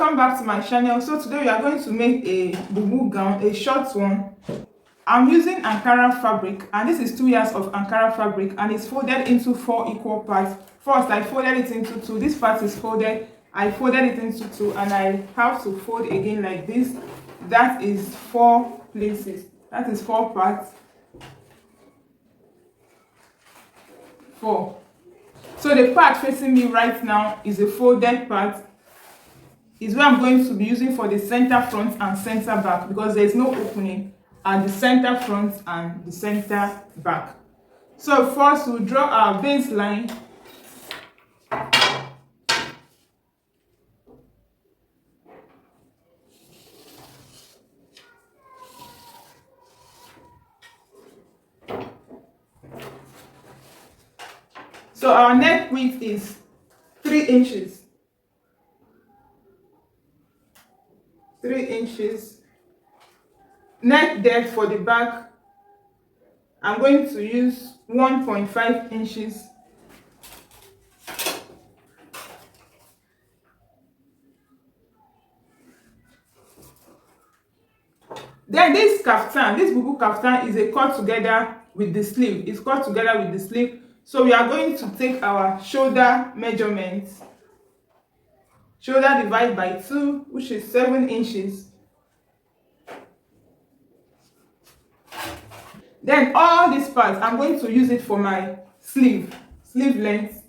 welcome back to my channel. So today we are going to make a bubu gown, a short one. I'm using ankara fabric, and this is 2 yards of ankara fabric, and it's folded into 4 equal parts. First I folded it into 2. This part is folded, I folded it into 2, and I have to fold again like this. That is 4 places, that is 4 parts. 4. So the part facing me right now is a folded part. Is where I'm going to be using for the center front and center back, because there is no opening at the center front and the center back. So first we'll draw our baseline. So our neck width is 3 inches. 3 inches. Neck depth for the back, I'm going to use 1.5 inches. Then this kaftan, this bubu kaftan, is a cut together with the sleeve. It's cut together with the sleeve. So we are going to take our shoulder measurements. Shoulder divided by 2, which is 7 inches. Then all these parts, I'm going to use it for my sleeve length.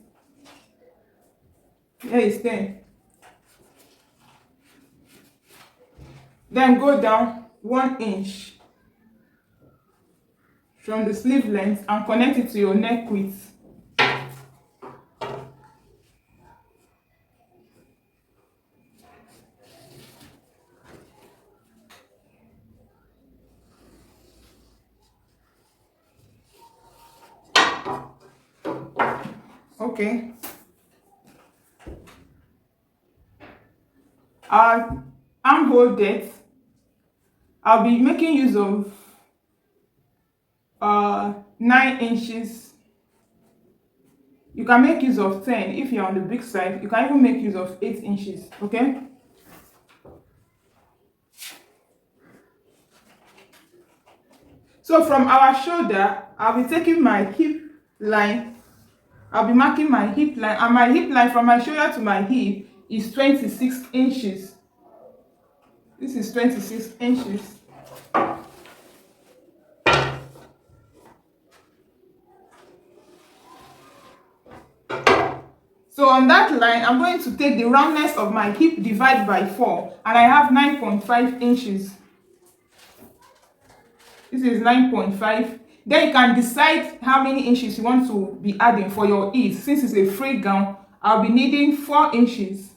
Here is 10. Then go down 1 inch from the sleeve length and connect it to your neck width. Okay. Our armhole depth, I'll be making use of 9 inches. You can make use of 10 if you're on the big side. You can even make use of 8 inches. Okay. So from our shoulder, I'll be taking my hip line. I'll be marking my hip line, and my hip line from my shoulder to my hip is 26 inches. This is 26 inches. So on that line, I'm going to take the roundness of my hip divided by 4, and I have 9.5 inches. This is 9.5. Then you can decide how many inches you want to be adding for your ease. Since it's a free gown, I'll be needing 4 inches.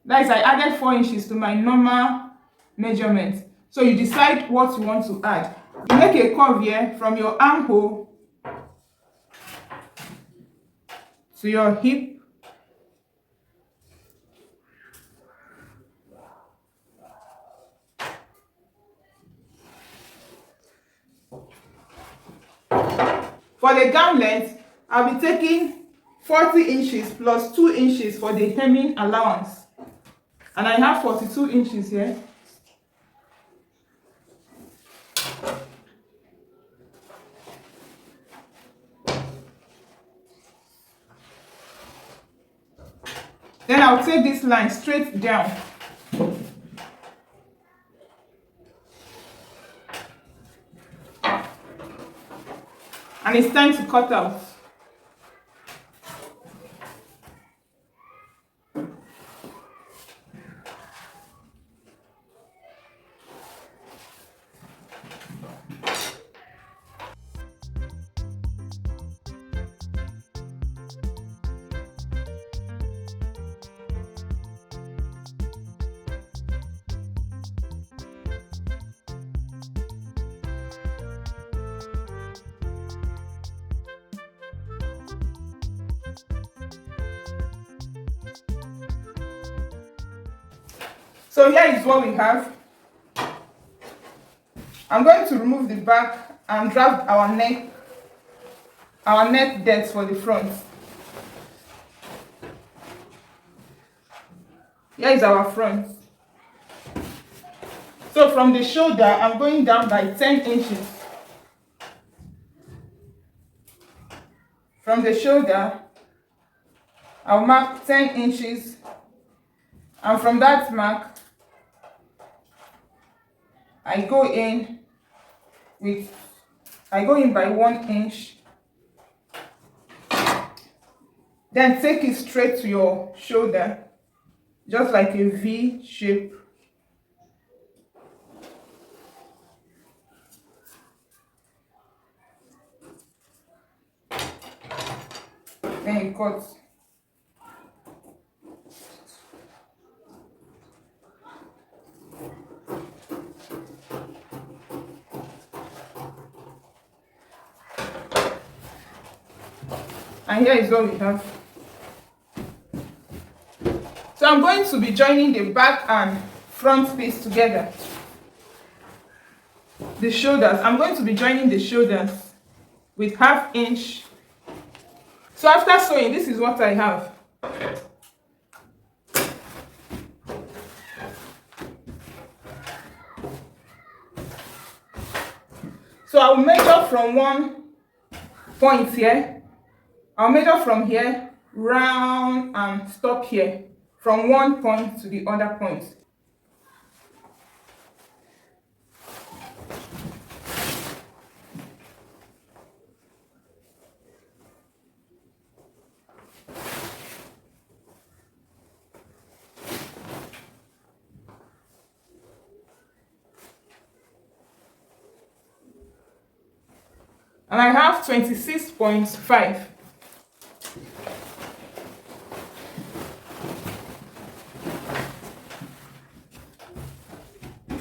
That is, I added 4 inches to my normal measurement. So you decide what you want to add. You make a curve here from your armhole to your hip. For the gown length, I'll be taking 40 inches plus 2 inches for the hemming allowance. And I have 42 inches here. Then I'll take this line straight down. And it's time to cut out. So here is what we have. I'm going to remove the back and drag our neck depth for the front. Here is our front. So from the shoulder, I'm going down by 10 inches. From the shoulder, I'll mark 10 inches. And from that mark, I go in by 1 inch. Then take it straight to your shoulder, just like a V shape. Then you cut. And here is what we have. So I'm going to be joining the back and front piece together. The shoulders, I'm going to be joining the shoulders with 1/2 inch. So after sewing, this is what I have. So I'll measure from one point here. I'll measure from here, round and stop here, from one point to the other point. And I have 26.5.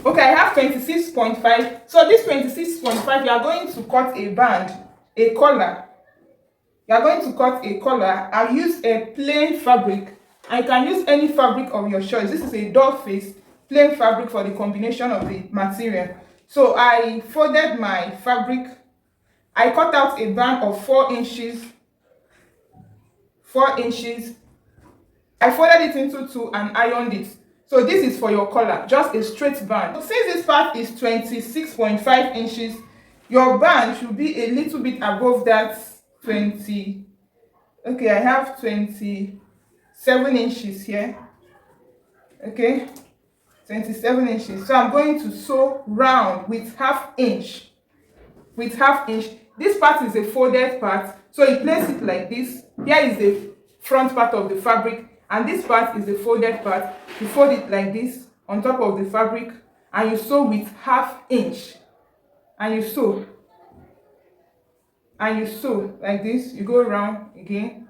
Okay, I have 26.5. So this 26.5, you are going to cut a band, a collar. You are going to cut a collar. I'll use a plain fabric. I can use any fabric of your choice. This is a doll face, plain fabric for the combination of the material. So I folded my fabric. I cut out a band of 4 inches. 4 inches. I folded it into 2 and ironed it. So this is for your collar, just a straight band. So since this part is 26.5 inches, your band should be a little bit above that 20. Okay, I have 27 inches here. Okay, 27 inches. So I'm going to sew round with 1/2 inch. With 1/2 inch. This part is a folded part, so you place it like this. Here is the front part of the fabric, and this part is the folded part. You fold it like this on top of the fabric, and you sew with 1/2 inch. And you sew. And you sew like this. You go around again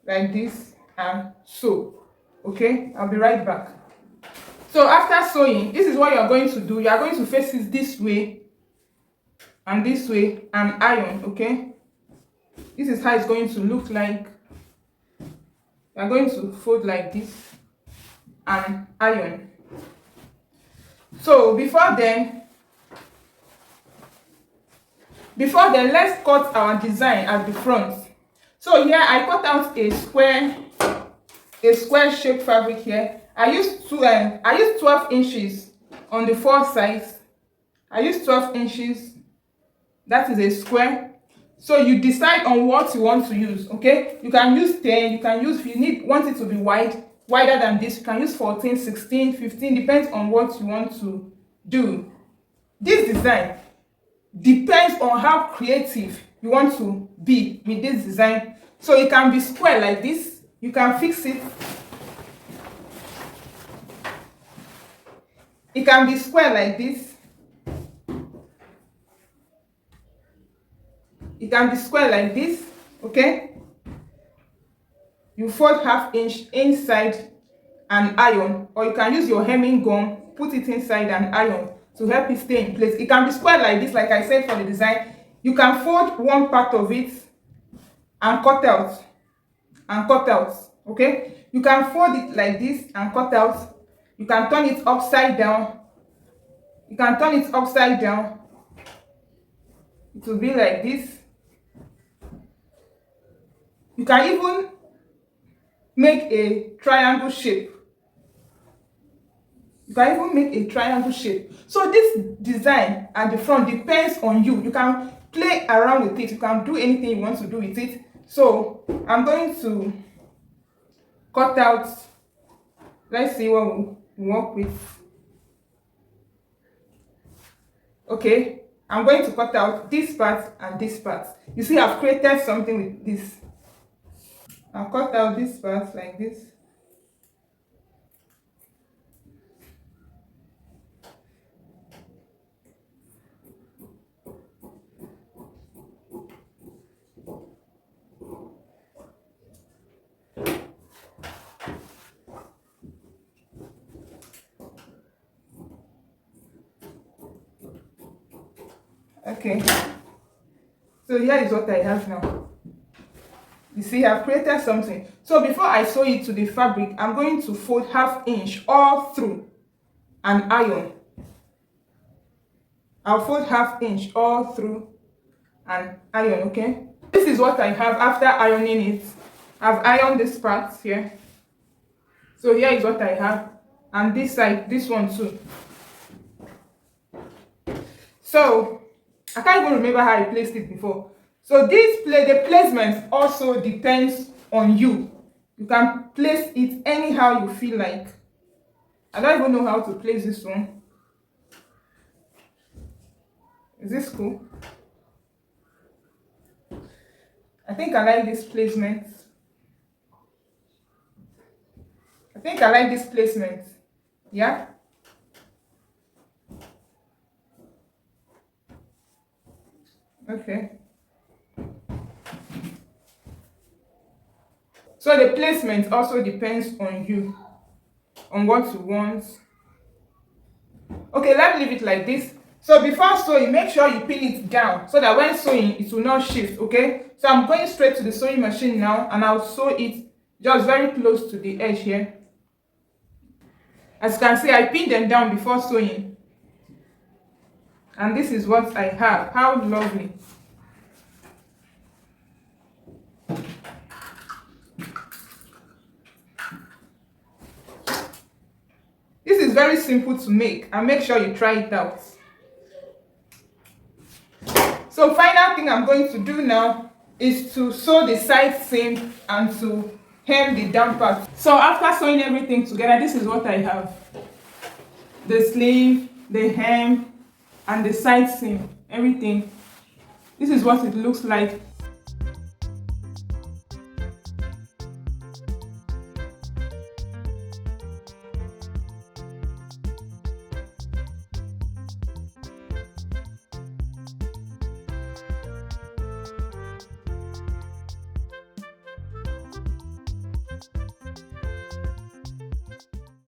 like this and sew. Okay, I'll be right back. So after sewing, this is what you are going to do. You are going to face it this way and this way and iron. Okay, this is how it's going to look like. You are going to fold like this and iron. So before then, let's cut our design at the front. So here I cut out a square shaped fabric here. I used 12 inches on the 4 sides. I used 12 inches. That is a square. So you decide on what you want to use. Okay, you can use 10. You can use, if you want it to be wider than this, you can use 14, 16, 15, depends on what you want to do. This design depends on how creative you want to be with this design. So it can be square like this. You can fix it. It can be square like this. It can be square like this. Okay, you fold 1/2 inch inside and iron, or you can use your hemming gun, put it inside and iron to help it stay in place. It can be square like this, like I said, for the design. You can fold one part of it and cut out. Okay, you can fold it like this and cut out. You can turn it upside down. It will be like this. You can even make a triangle shape You can even make a triangle shape. So this design at the front depends on you. You can play around with it. You can do anything you want to do with it. So I'm going to cut out. Let's see what we'll work with. Okay, I'm going to cut out this part and this part. You see, I've created something with this. I'll cut out this part like this. Okay, so here is what I have now. You see, I've created something. So before I sew it to the fabric, I'm going to fold 1/2 inch all through and iron. I'll fold 1/2 inch all through and iron. Okay, this is what I have after ironing it. I've ironed this part here. So here is what I have, and this side, this one too. So I can't even remember how I placed it before. So the placement also depends on you. You can place it anyhow you feel like. I don't even know how to place this one. Is this cool? I think I like this placement. I think I like this placement. Yeah? Okay. So the placement also depends on you, on what you want. Okay, let me leave it like this. So before sewing, make sure you pin it down so that when sewing, it will not shift, okay? So I'm going straight to the sewing machine now, and I'll sew it just very close to the edge here. As you can see, I pinned them down before sewing. And this is what I have. How lovely. This is very simple to make, and make sure you try it out. So final thing I'm going to do now is to sew the side seam and to hem the down part. So after sewing everything together, this is what I have. The sleeve, the hem, and the side seam, everything. This is what it looks like